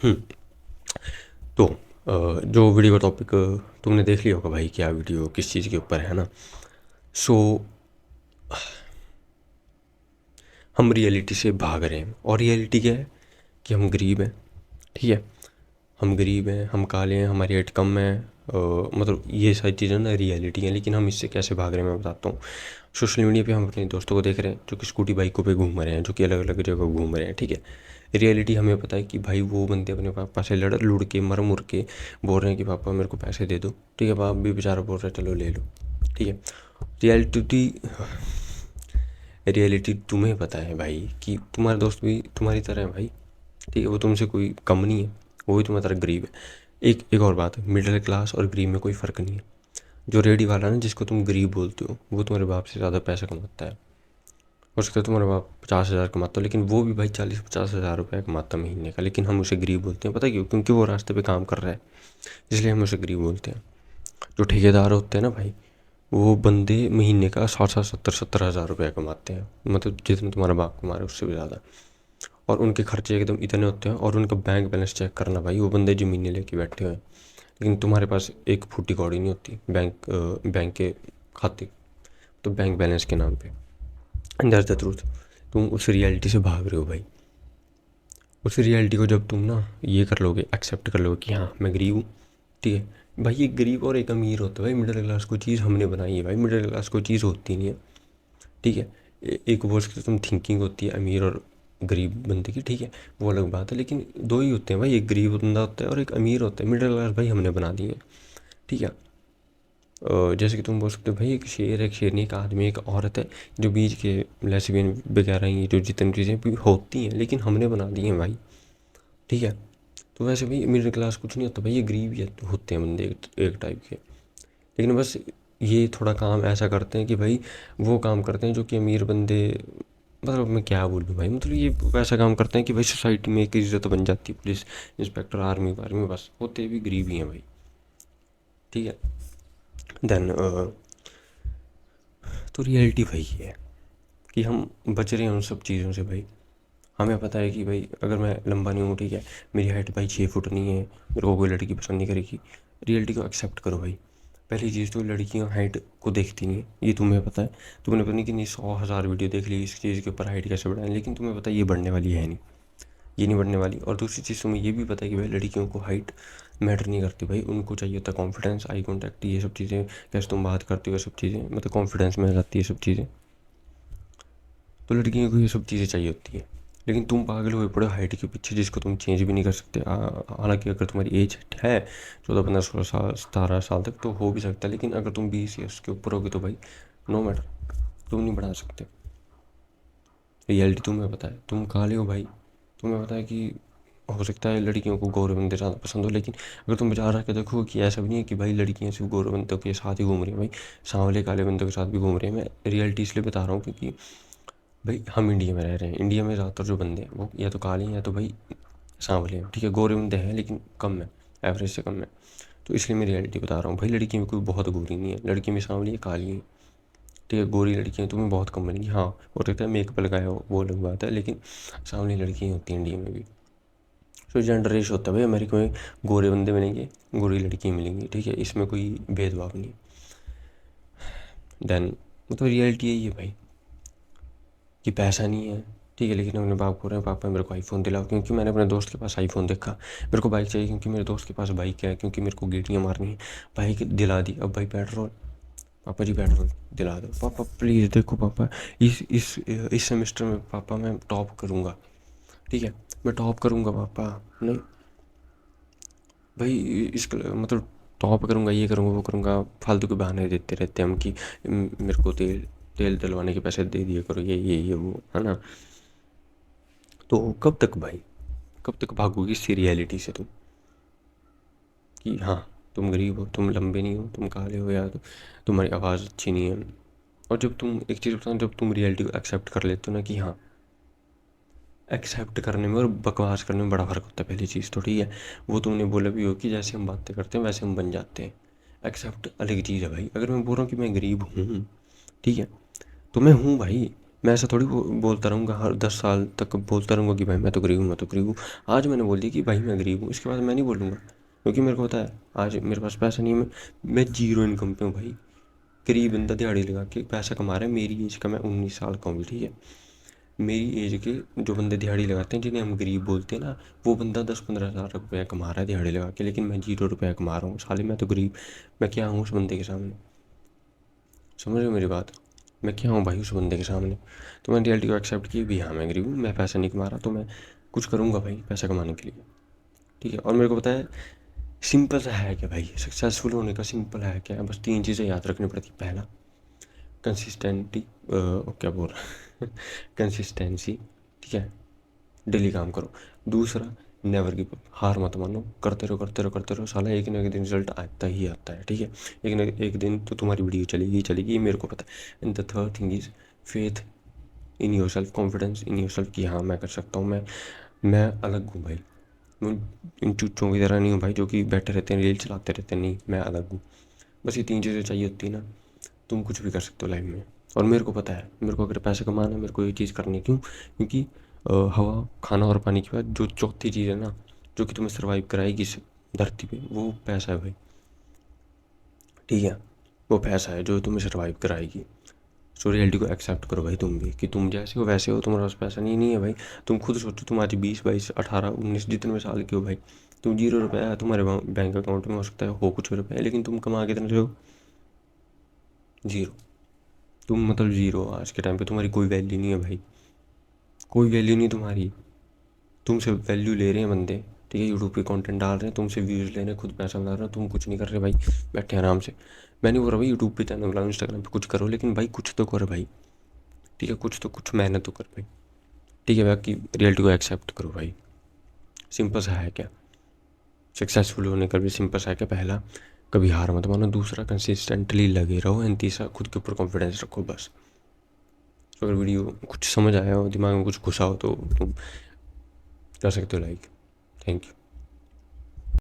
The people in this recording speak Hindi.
हम्म, तो जो वीडियो का टॉपिक तुमने देख लिया होगा भाई, क्या वीडियो किस चीज़ के ऊपर है ना। सो हम रियलिटी से भाग रहे हैं, और रियलिटी क्या है कि हम गरीब हैं। ठीक है, हम गरीब हैं, हम काले हैं, हमारी हाइट कम है। मतलब ये सारी चीज़ें ना रियलिटी हैं, लेकिन हम इससे कैसे भाग रहे हैं मैं बताता हूँ। सोशल मीडिया पे हम अपने दोस्तों को देख रहे हैं जो कि स्कूटी बाइकों पे घूम रहे हैं, जो कि अलग अलग जगह घूम रहे हैं। ठीक है, रियलिटी हमें पता है कि भाई वो बंदे अपने पापा से लड़ लुड़ के मर मुर के बोल रहे हैं कि पापा मेरे को पैसे दे दो। ठीक है, बाप भी बेचारा बोल रहा है चलो ले लो। ठीक है, रियलिटी रियलिटी तुम्हें पता है भाई कि तुम्हारे दोस्त भी तुम्हारी तरह है भाई। ठीक है, वो तुमसे कोई कम नहीं है, वो भी तुम्हारी तरह गरीब है। एक एक और बात है, मिडिल क्लास और गरीब में कोई फ़र्क नहीं है। जो रेडी वाला ना, जिसको तुम गरीब बोलते हो, वो तुम्हारे बाप से ज़्यादा पैसा कमाता है। हो सकता है तुम्हारा बाप 50,000 कमाता हो, लेकिन वो भी भाई 40-50 हज़ार रुपये कमाता महीने का, लेकिन हम उसे गरीब बोलते हैं। पता क्यों? क्योंकि वो रास्ते पे काम कर रहा है, इसलिए हम उसे गरीब बोलते हैं। जो ठेकेदार होते हैं ना भाई, वो बंदे महीने का 60-70-70 हज़ार रुपये कमाते हैं, मतलब जितना तुम्हारा बाप कमा रहा है उससे भी ज़्यादा। और उनके खर्चे एकदम इतने होते हैं, और उनका बैंक बैलेंस चेक करना भाई, वो बंदे ज़मीनें लेके बैठे हुए हैं, लेकिन तुम्हारे पास एक फूटी कौड़ी नहीं होती बैंक के खाते, तो बैंक बैलेंस के नाम पे। That's the truth. तुम उस रियलिटी से भाग रहे हो भाई। उस रियलिटी को जब तुम ना ये कर लोगे, एक्सेप्ट कर लोगे कि हाँ मैं गरीब हूँ। ठीक है भाई, एक गरीब और एक अमीर होता है भाई। मिडिल क्लास को चीज़ हमने बनाई है भाई, मिडिल क्लास को चीज़ होती नहीं है। ठीक है, एक बोल सकते हो तुम थिंकिंग होती है अमीर और गरीब बंदे की। ठीक है, वो अलग बात है, लेकिन दो ही होते हैं भाई, एक गरीब बंदा होता है और एक अमीर होता है। मिडिल क्लास भाई हमने बना दी है। ठीक है, जैसे कि तुम बोल सकते हो भाई, एक शेर, एक शेरनी, एक आदमी, एक औरत है, जो बीच के लेस्बियन वगैरह, ये जो जितनी चीज़ें भी होती हैं, लेकिन हमने बना दी हैं भाई। ठीक है, तो वैसे भाई मिडिल क्लास कुछ नहीं होता भाई, ये गरीब ही होते हैं बंदे एक टाइप के। लेकिन बस ये थोड़ा काम ऐसा करते हैं कि भाई वो काम करते हैं जो कि अमीर बंदे, मतलब मैं क्या बोलूँ भाई, मतलब ये वैसा काम करते हैं कि भाई सोसाइटी में एक इज़्ज़त बन जाती है, पुलिस इंस्पेक्टर आर्मी वार्मी, बस होते भी गरीब ही हैं भाई। ठीक है, देन तो रियलिटी भाई ये है कि हम बच रहे हैं उन सब चीज़ों से भाई। हमें पता है कि भाई अगर मैं लंबा नहीं हूँ, ठीक है, मेरी हाइट भाई 6 फुट नहीं है, मेरे को कोई लड़की पसंद नहीं करेगी। रियलिटी को एक्सेप्ट करो भाई। पहली चीज़ तो लड़कियाँ हाइट को देखती नहीं है, ये तुम्हें पता है। तुमने पता नहीं कितनी 100,000 वीडियो देख ली इस चीज़ के ऊपर, हाइट कैसे बढ़ाएं, लेकिन तुम्हें पता है ये बढ़ने वाली है नहीं, ये नहीं बढ़ने वाली। और दूसरी चीज़ तुम्हें ये भी पता है कि भाई लड़कियों को हाइट मैटर नहीं करती भाई, उनको चाहिए होता है कॉन्फिडेंस, आई कॉन्टैक्ट, ये सब चीज़ें, कैसे तुम बात करते हो, ये सब चीज़ें, मतलब कॉन्फिडेंस में आ जाती है सब चीज़ें। तो लड़कियों को ये सब चीज़ें चाहिए होती है, लेकिन तुम पागल हुए पड़े हाइट के पीछे, जिसको तुम चेंज भी नहीं कर सकते। हालांकि अगर तुम्हारी एज है 14-15-16 साल 17 साल तक तो हो भी सकता है, लेकिन अगर तुम 20 या उसके ऊपर होगे तो भाई नो मैटर, तुम नहीं बढ़ा सकते। रियलिटी तुम्हें पता है, तुम काले हो भाई, तुम्हें पता है कि हो सकता है लड़कियों को गोरे बंदे ज़्यादा पसंद हो, लेकिन अगर तुम बाजार आके देखो कि ऐसा भी नहीं है कि भाई लड़कियां सिर्फ गोरे बंदों के साथ ही घूम रही हैं भाई, सांवले काले बंदों के साथ भी घूम रहे हैं। मैं रियलिटी इसलिए बता रहा हूँ क्योंकि भाई हम इंडिया में रह रहे हैं, इंडिया में ज़्यादातर जो बंदे हैं वो या तो काले हैं या तो भाई सांवले हैं। ठीक है, गोरे बंदे हैं लेकिन कम है, एवरेज से कम है। तो इसलिए मैं रियलिटी बता रहा हूँ भाई, लड़की में कोई बहुत गोरी नहीं है, लड़की में सांवली है, काली है। ठीक है, गोरी लड़कियाँ तुम्हें बहुत कम मिलेंगी। हाँ, हो सकता है मेकअप लगाया हो, वो अलग बात है, लेकिन सांवली लड़कियाँ होती हैं इंडिया में भी। तो जेंडर रेश होता है भाई, अमेरिका में गोरे बंदे मिलेंगे, गोरी लड़कियाँ मिलेंगी। ठीक है, इसमें कोई भेदभाव नहीं। देन मतलब रियलिटी यही है भाई कि पैसा नहीं है। ठीक है, लेकिन अपने बाप को रहे हैं पापा मेरे को आईफोन दिलाओ, क्योंकि मैंने अपने दोस्त के पास आईफोन देखा। मेरे को बाइक चाहिए क्योंकि मेरे दोस्त के पास बाइक है, क्योंकि मेरे को गेटियाँ मारनी है। बाइक दिला दी, अब भाई पेट्रोल, पापा जी पेट्रोल दिला दो पापा प्लीज़। देखो पापा, इस सेमेस्टर में पापा मैं टॉप करूँगा। ठीक है, मैं टॉप करूँगा पापा। नहीं भाई, इस मतलब टॉप करूँगा, ये करूँगा, वो करूँगा, फालतू के बहाने देते रहते हैं हम कि मेरे को तेल तेल डलवाने के पैसे दे दिया करो, ये वो है ना। तो कब तक भाई, कब तक भागोगी इस रियलिटी से तुम कि हाँ तुम गरीब हो, तुम लंबे नहीं हो, तुम काले हो, या तो तुम्हारी आवाज़ अच्छी नहीं है। और जब तुम एक चीज़ बताऊँ, जब तुम रियलिटी को एक्सेप्ट कर लेते हो ना कि हाँ, एक्सेप्ट करने में और बकवास करने में बड़ा फ़र्क होता है। पहली चीज़ तो ठीक है, वो तुमने बोला भी हो कि जैसे हम बातें करते हैं वैसे हम बन जाते हैं। एक्सेप्ट अलग चीज़ है भाई। अगर मैं बोल रहा हूँ कि मैं गरीब हूँ, ठीक है, तो मैं हूँ भाई, मैं ऐसा थोड़ी बोलता रहूँगा हर 10 साल तक बोलता रहूँगा कि भाई मैं तो गरीब हूँ, मैं तो गरीब हूँ। आज मैंने बोल दिया कि भाई मैं गरीब हूँ, इसके बाद मैं नहीं बोलूँगा, क्योंकि मेरे को पता है आज मेरे पास पैसा नहीं है, मैं जीरो इनकम पे हूँ भाई। गरीब बंदा दिहाड़ी लगा के पैसा कमा रहा है, मेरी एज का, मैं 19 साल का हूँ, ठीक है। मेरी एज के जो बंदे दिहाड़ी लगाते हैं जिन्हें हम गरीब बोलते हैं ना, वो बंदा 10-15 हज़ार रुपये कमा रहा है दिहाड़ी लगा के, लेकिन मैं 0 रुपये कमा रहा हूँ साले, मैं तो गरीब। मैं क्या हूँ उस बंदे के सामने? समझ रहे हो मेरी बात? मैं क्या हूँ भाई उस बंदे के सामने? तो मैंने रियलिटी को एक्सेप्ट की भी, हाँ मैं गरीब हूँ, मैं पैसा नहीं कमा रहा, तो मैं कुछ करूँगा भाई पैसा कमाने के लिए, ठीक है। और मेरे को पता है सिंपल सा है क्या भाई, सक्सेसफुल होने का सिंपल है क्या, बस 3 चीज़ें याद रखनी पड़ती। पहला कंसिस्टेंटी, क्या बोल रहा कंसिस्टेंसी, ठीक है, डेली काम करो। दूसरा नेवर गिव अप, हार मत मानो, करते रहो करते रहो करते रहो, साला एक ना एक दिन रिजल्ट आता ही आता है, ठीक है। एक ना एक दिन तो तुम्हारी वीडियो चलेगी ही चलेगी, ये मेरे को पता है। And the third thing is faith in your self, confidence in your self कि हाँ मैं कर सकता हूँ, मैं अलग हूँ भाई। मैं इन चूचों की तरह नहीं हूँ भाई जो कि बैठे रहते हैं रील चलाते रहते हैं, नहीं मैं अलग हूँ। बस ये 3 चीज़ें चाहिए होती है ना, तुम कुछ भी कर सकते हो लाइफ में। और मेरे को पता है, मेरे को अगर पैसे कमाना है, मेरे को ये चीज़ करनी है, क्यों? क्योंकि हवा खाना और पानी के बाद जो चौथी चीज़ है ना, जो कि तुम्हें सर्वाइव कराएगी इस धरती पे, वो पैसा है भाई, ठीक है। वो पैसा है जो तुम्हें सर्वाइव कराएगी। सो रियलिटी को एक्सेप्ट करो भाई, तुम भी कि तुम जैसे हो वैसे हो, तुम्हारे पास पैसा नहीं है भाई। तुम खुद सोचो, तुम आज 20, 22, 18, 19 जितने जितने साल के हो भाई, तुम 0 रुपये है तुम्हारे बैंक अकाउंट में, हो सकता है हो कुछ रुपये, लेकिन तुम कमा कितने रहे हो? जीरो। तुम मतलब जीरो, आज के टाइम पे तुम्हारी कोई वैल्यू नहीं है भाई, कोई वैल्यू नहीं तुम्हारी। तुमसे वैल्यू ले रहे हैं बंदे, ठीक है, यूट्यूब पे कंटेंट डाल रहे हैं, तुमसे व्यूज़ ले रहे हैं, खुद पैसा बना रहे हो, तुम कुछ नहीं कर रहे भाई, बैठे आराम से। मैं नहीं बोल रहा भाई यूट्यूब पे चैनल बनाओ, इंस्टाग्राम पे कुछ करो, लेकिन भाई कुछ तो कर भाई, ठीक है, कुछ तो कुछ मेहनत तो कर भाई, ठीक है। बाकी रियलिटी को एक्सेप्ट करो भाई, सिंपल सा है क्या, सक्सेसफुल होने का भी सिंपल सा है क्या। पहला कभी हार मत मानो, दूसरा कंसिस्टेंटली लगे रहो, एंड तीसरा खुद के ऊपर कॉन्फिडेंस रखो बस। अगर वीडियो कुछ समझ आया हो, दिमाग में कुछ घुसा हो, तो तुम कर सकते हो लाइक। Thank you.